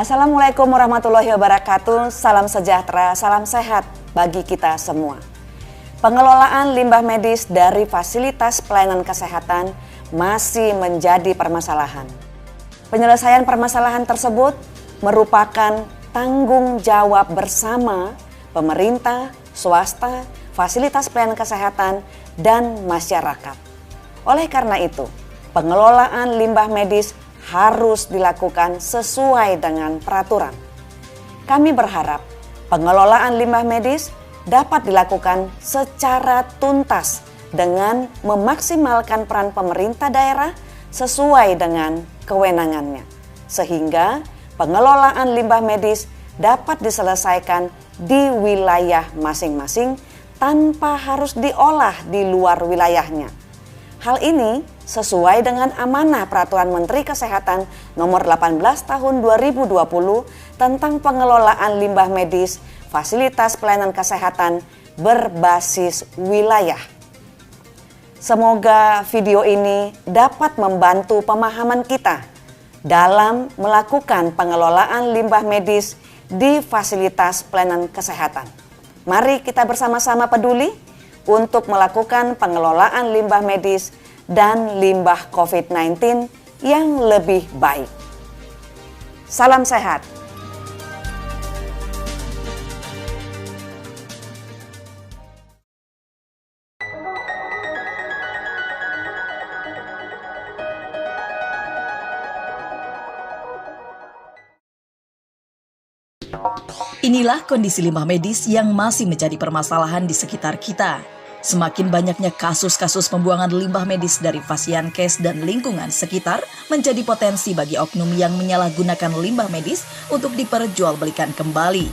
Assalamualaikum warahmatullahi wabarakatuh, salam sejahtera, salam sehat bagi kita semua. Pengelolaan limbah medis dari fasilitas pelayanan kesehatan masih menjadi permasalahan. Penyelesaian permasalahan tersebut merupakan tanggung jawab bersama pemerintah, swasta, fasilitas pelayanan kesehatan, dan masyarakat. Oleh karena itu, pengelolaan limbah medis harus dilakukan sesuai dengan peraturan. Kami berharap pengelolaan limbah medis dapat dilakukan secara tuntas dengan memaksimalkan peran pemerintah daerah sesuai dengan kewenangannya, sehingga pengelolaan limbah medis dapat diselesaikan di wilayah masing-masing tanpa harus diolah di luar wilayahnya. Hal ini sesuai dengan amanah Peraturan Menteri Kesehatan Nomor 18 Tahun 2020 tentang pengelolaan limbah medis fasilitas pelayanan kesehatan berbasis wilayah. Semoga video ini dapat membantu pemahaman kita dalam melakukan pengelolaan limbah medis di fasilitas pelayanan kesehatan. Mari kita bersama-sama peduli untuk melakukan pengelolaan limbah medis dan limbah COVID-19 yang lebih baik. Salam sehat. Inilah kondisi limbah medis yang masih menjadi permasalahan di sekitar kita. Semakin banyaknya kasus-kasus pembuangan limbah medis dari Fasiankes dan lingkungan sekitar menjadi potensi bagi oknum yang menyalahgunakan limbah medis untuk diperjualbelikan kembali.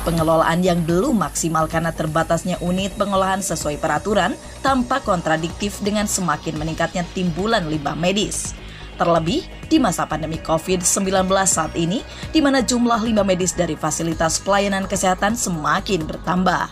Pengelolaan yang belum maksimal karena terbatasnya unit pengolahan sesuai peraturan tampak kontradiktif dengan semakin meningkatnya timbulan limbah medis. Terlebih di masa pandemi COVID-19 saat ini, di mana jumlah limbah medis dari fasilitas pelayanan kesehatan semakin bertambah.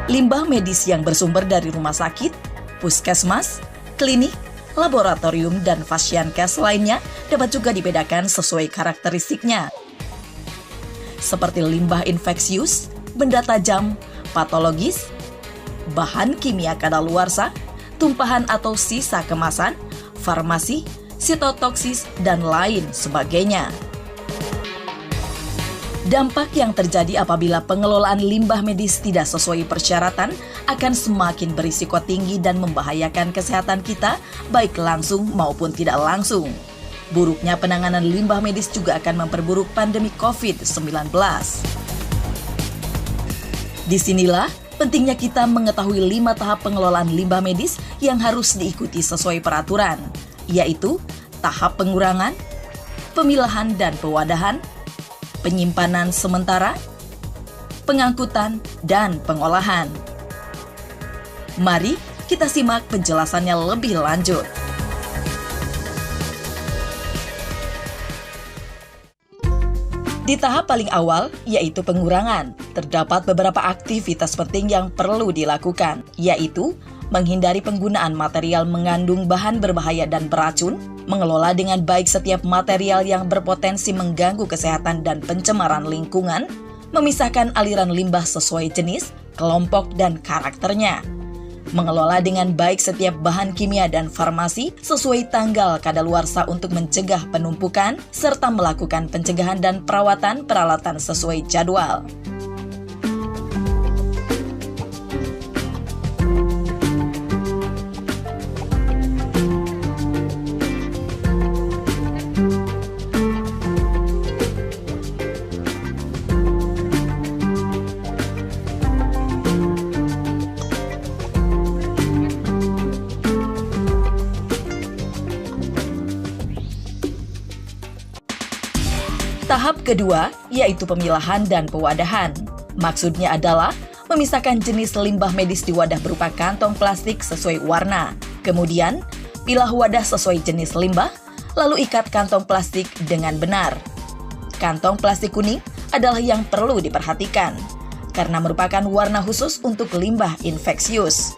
Limbah medis yang bersumber dari rumah sakit, puskesmas, klinik, laboratorium, dan Fasiankes lainnya dapat juga dibedakan sesuai karakteristiknya. Seperti limbah infeksius, benda tajam, patologis, bahan kimia kadaluarsa, tumpahan atau sisa kemasan, farmasi, sitotoksis, dan lain sebagainya. Dampak yang terjadi apabila pengelolaan limbah medis tidak sesuai persyaratan akan semakin berisiko tinggi dan membahayakan kesehatan kita, baik langsung maupun tidak langsung. Buruknya penanganan limbah medis juga akan memperburuk pandemi COVID-19. Disinilah pentingnya kita mengetahui 5 tahap pengelolaan limbah medis yang harus diikuti sesuai peraturan, yaitu tahap pengurangan, pemilahan dan pewadahan, penyimpanan sementara, pengangkutan, dan pengolahan. Mari kita simak penjelasannya lebih lanjut. Di tahap paling awal, yaitu pengurangan, terdapat beberapa aktivitas penting yang perlu dilakukan, yaitu menghindari penggunaan material mengandung bahan berbahaya dan beracun, mengelola dengan baik setiap material yang berpotensi mengganggu kesehatan dan pencemaran lingkungan, memisahkan aliran limbah sesuai jenis, kelompok, dan karakternya, mengelola dengan baik setiap bahan kimia dan farmasi sesuai tanggal kadaluarsa untuk mencegah penumpukan, serta melakukan pencegahan dan perawatan peralatan sesuai jadwal. Tahap kedua, yaitu pemilahan dan pewadahan. Maksudnya adalah memisahkan jenis limbah medis di wadah berupa kantong plastik sesuai warna. Kemudian, pilah wadah sesuai jenis limbah, lalu ikat kantong plastik dengan benar. Kantong plastik kuning adalah yang perlu diperhatikan, karena merupakan warna khusus untuk limbah infeksius.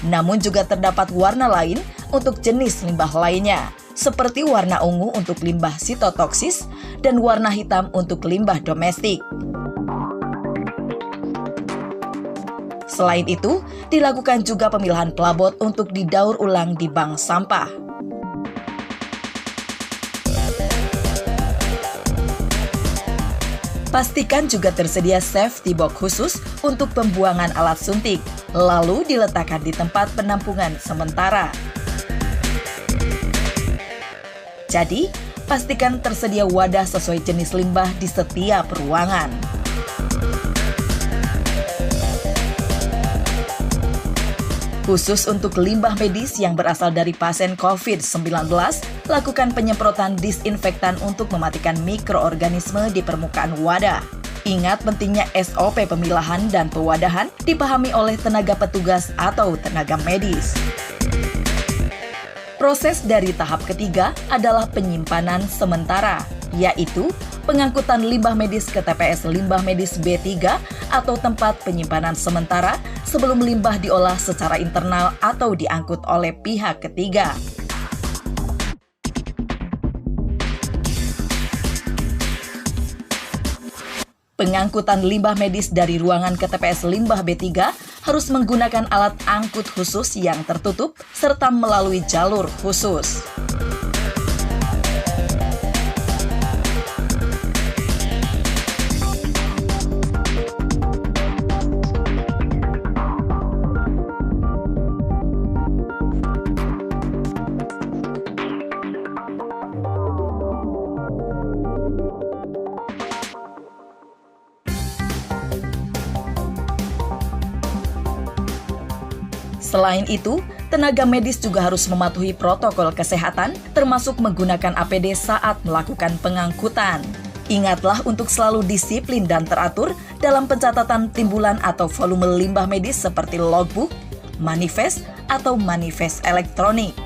Namun juga terdapat warna lain untuk jenis limbah lainnya. seperti warna ungu untuk limbah sitotoksis dan warna hitam untuk limbah domestik. Selain itu, dilakukan juga pemilahan pelabot untuk didaur ulang di bank sampah. Pastikan juga tersedia safety box khusus untuk pembuangan alat suntik, lalu diletakkan di tempat penampungan sementara. Jadi, pastikan tersedia wadah sesuai jenis limbah di setiap ruangan. Khusus untuk limbah medis yang berasal dari pasien COVID-19, lakukan penyemprotan disinfektan untuk mematikan mikroorganisme di permukaan wadah. Ingat pentingnya SOP pemilahan dan pewadahan dipahami oleh tenaga petugas atau tenaga medis. Proses dari tahap ketiga adalah penyimpanan sementara, yaitu pengangkutan limbah medis ke TPS Limbah Medis B3 atau tempat penyimpanan sementara sebelum limbah diolah secara internal atau diangkut oleh pihak ketiga. Pengangkutan limbah medis dari ruangan ke TPS Limbah B3 harus menggunakan alat angkut khusus yang tertutup serta melalui jalur khusus. Selain itu, tenaga medis juga harus mematuhi protokol kesehatan, termasuk menggunakan APD saat melakukan pengangkutan. Ingatlah untuk selalu disiplin dan teratur dalam pencatatan timbulan atau volume limbah medis seperti logbook, manifest, atau manifest elektronik.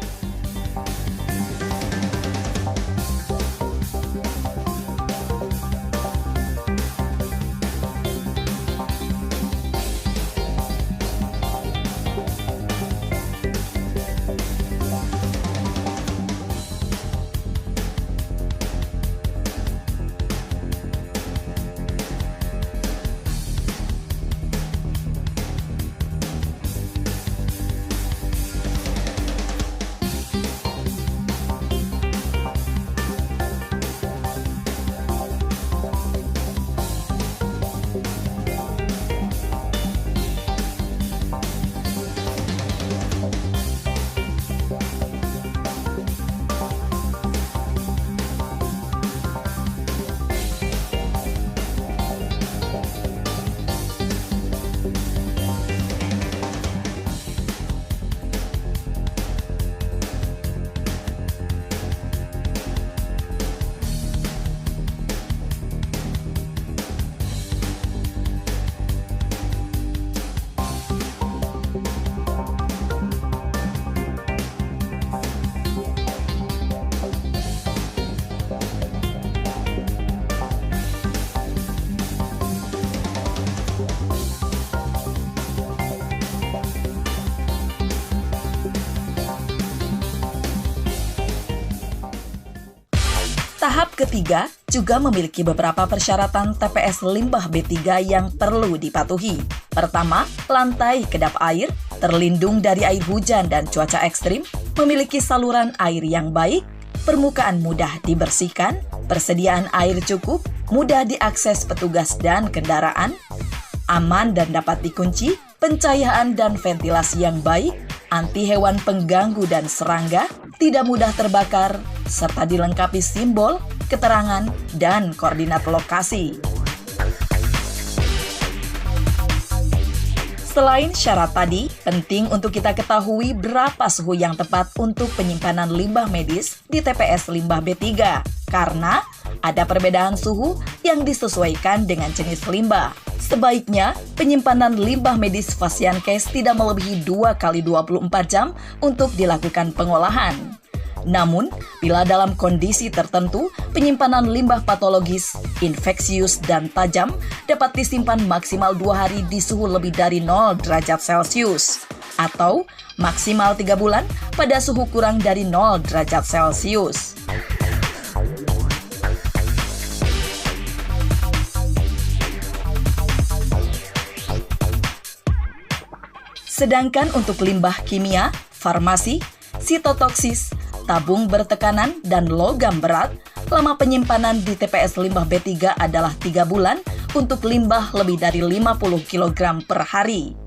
Tahap ketiga juga memiliki beberapa persyaratan TPS Limbah B3 yang perlu dipatuhi. Pertama, lantai kedap air, terlindung dari air hujan dan cuaca ekstrim, memiliki saluran air yang baik, permukaan mudah dibersihkan, persediaan air cukup, mudah diakses petugas dan kendaraan, aman dan dapat dikunci, pencahayaan dan ventilasi yang baik, anti hewan pengganggu dan serangga, tidak mudah terbakar, serta dilengkapi simbol, keterangan, dan koordinat lokasi. Selain syarat tadi, penting untuk kita ketahui berapa suhu yang tepat untuk penyimpanan limbah medis di TPS Limbah B3, karena ada perbedaan suhu yang disesuaikan dengan jenis limbah. Sebaiknya, penyimpanan limbah medis Fasiankes tidak melebihi 2 kali 24 jam untuk dilakukan pengolahan. Namun, bila dalam kondisi tertentu, penyimpanan limbah patologis, infeksius, dan tajam dapat disimpan maksimal 2 hari di suhu lebih dari 0 derajat Celcius. atau maksimal 3 bulan pada suhu kurang dari 0 derajat Celcius. Sedangkan untuk limbah kimia, farmasi, sitotoksis, tabung bertekanan, dan logam berat, lama penyimpanan di TPS Limbah B3 adalah 3 bulan untuk limbah lebih dari 50 kg per hari,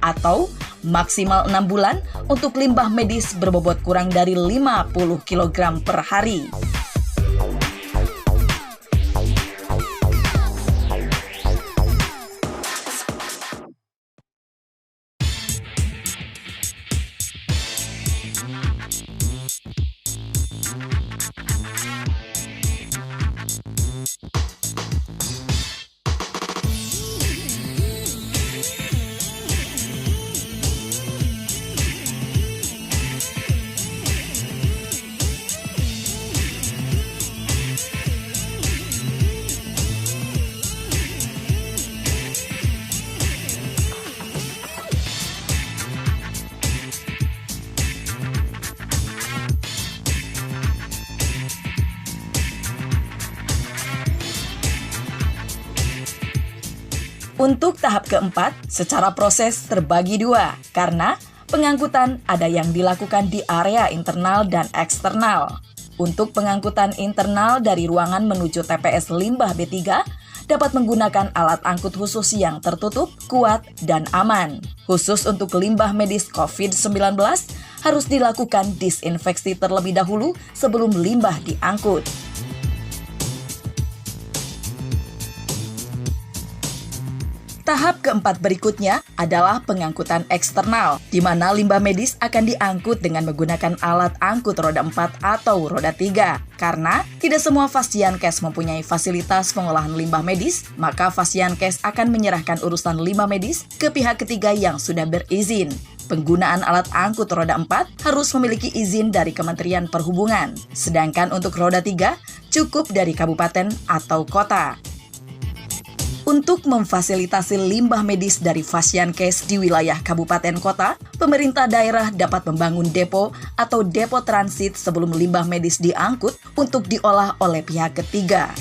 atau maksimal 6 bulan untuk limbah medis berbobot kurang dari 50 kg per hari. Untuk tahap keempat, secara proses terbagi dua, karena pengangkutan ada yang dilakukan di area internal dan eksternal. Untuk pengangkutan internal dari ruangan menuju TPS Limbah B3, dapat menggunakan alat angkut khusus yang tertutup, kuat, dan aman. Khusus untuk limbah medis COVID-19, harus dilakukan disinfeksi terlebih dahulu sebelum limbah diangkut. Tahap keempat berikutnya adalah pengangkutan eksternal, di mana limbah medis akan diangkut dengan menggunakan alat angkut roda 4 atau roda 3. Karena tidak semua Fasiankes mempunyai fasilitas pengolahan limbah medis, maka Fasiankes akan menyerahkan urusan limbah medis ke pihak ketiga yang sudah berizin. Penggunaan alat angkut roda 4 harus memiliki izin dari Kementerian Perhubungan, sedangkan untuk roda 3 cukup dari kabupaten atau kota. Untuk memfasilitasi limbah medis dari Fasiankes di wilayah kabupaten kota, pemerintah daerah dapat membangun depo atau depo transit sebelum limbah medis diangkut untuk diolah oleh pihak ketiga.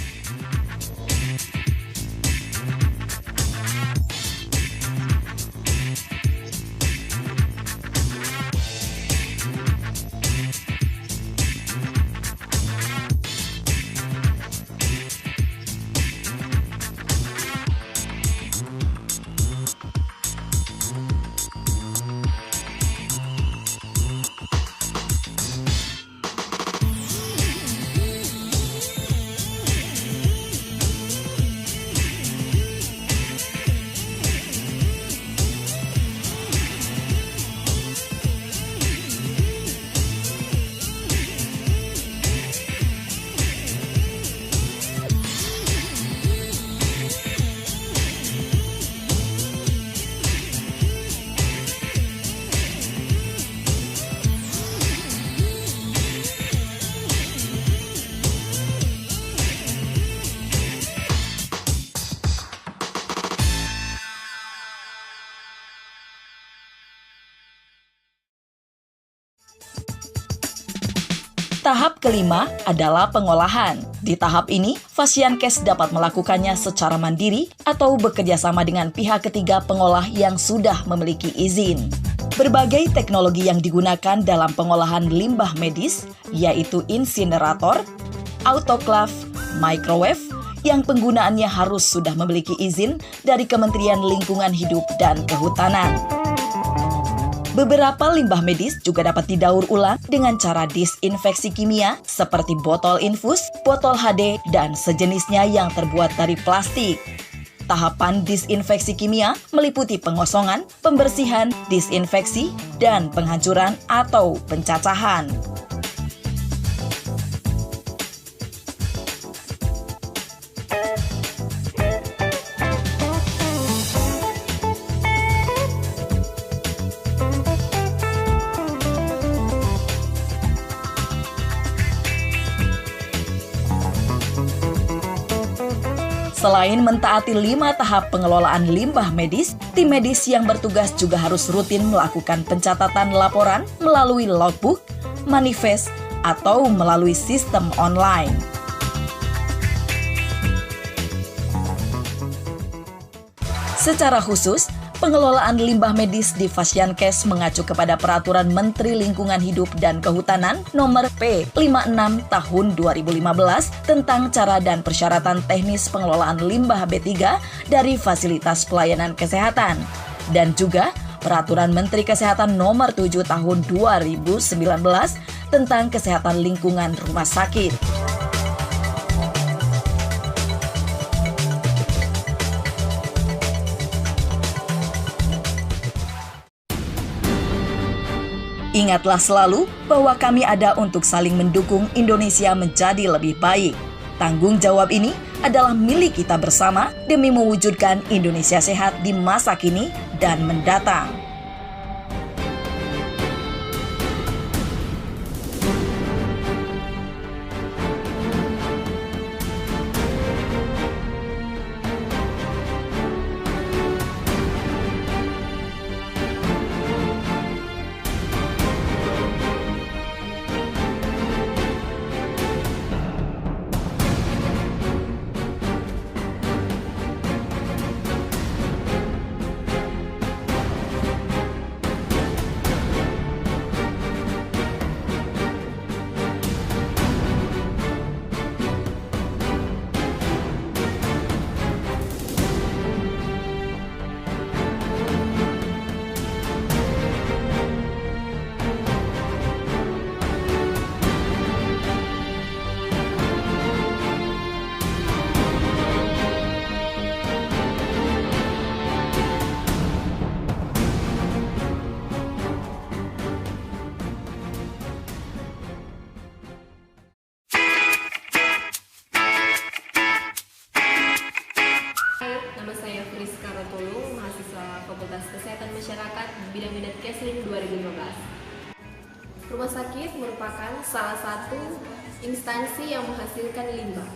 Tahap kelima adalah pengolahan. Di tahap ini, Fasiankes dapat melakukannya secara mandiri atau bekerjasama dengan pihak ketiga pengolah yang sudah memiliki izin. Berbagai teknologi yang digunakan dalam pengolahan limbah medis, yaitu insinerator, autoklaf, microwave, yang penggunaannya harus sudah memiliki izin dari Kementerian Lingkungan Hidup dan Kehutanan. Beberapa limbah medis juga dapat didaur ulang dengan cara disinfeksi kimia seperti botol infus, botol HD, dan sejenisnya yang terbuat dari plastik. Tahapan disinfeksi kimia meliputi pengosongan, pembersihan, disinfeksi, dan penghancuran atau pencacahan. Selain mentaati 5 tahap pengelolaan limbah medis, tim medis yang bertugas juga harus rutin melakukan pencatatan laporan melalui logbook, manifest, atau melalui sistem online. Secara khusus, pengelolaan limbah medis di Fasiankes mengacu kepada Peraturan Menteri Lingkungan Hidup dan Kehutanan Nomor P56 Tahun 2015 tentang cara dan persyaratan teknis pengelolaan limbah B3 dari fasilitas pelayanan kesehatan, dan juga Peraturan Menteri Kesehatan Nomor 7 Tahun 2019 tentang kesehatan lingkungan rumah sakit. Ingatlah selalu bahwa kami ada untuk saling mendukung Indonesia menjadi lebih baik. Tanggung jawab ini adalah milik kita bersama demi mewujudkan Indonesia sehat di masa kini dan mendatang. Fakultas Kesehatan Masyarakat bidang minat Kesling 2015. Rumah sakit merupakan salah satu instansi yang menghasilkan limbah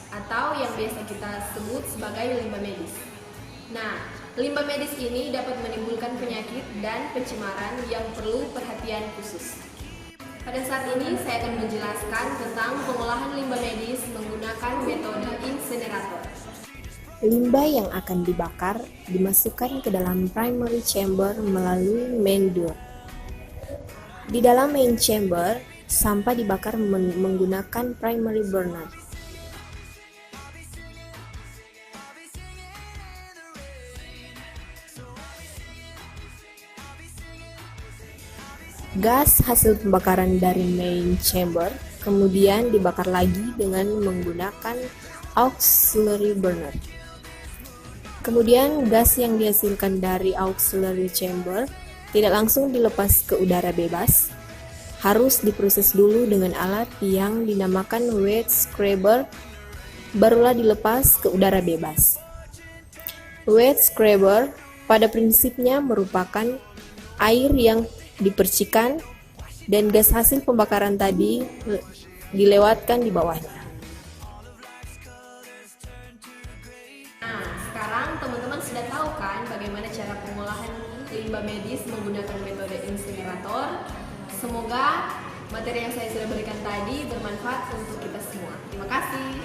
atau yang biasa kita sebut sebagai limbah medis. Nah, limbah medis ini dapat menimbulkan penyakit dan pencemaran yang perlu perhatian khusus. Pada saat ini saya akan menjelaskan tentang pengolahan limbah medis menggunakan metode insinerator. Limbah yang akan dibakar dimasukkan ke dalam primary chamber melalui main door. Di dalam main chamber, sampah dibakar menggunakan primary burner. Gas hasil pembakaran dari main chamber kemudian dibakar lagi dengan menggunakan auxiliary burner. Kemudian gas yang dihasilkan dari auxiliary chamber tidak langsung dilepas ke udara bebas, harus diproses dulu dengan alat yang dinamakan wet scrubber, barulah dilepas ke udara bebas. Wet scrubber pada prinsipnya merupakan air yang dipercikan dan gas hasil pembakaran tadi dilewatkan di bawahnya. Teman-teman sudah tahu kan bagaimana cara pengolahan limbah medis menggunakan metode insinerator. Semoga materi yang saya sudah berikan tadi bermanfaat untuk kita semua. Terima kasih.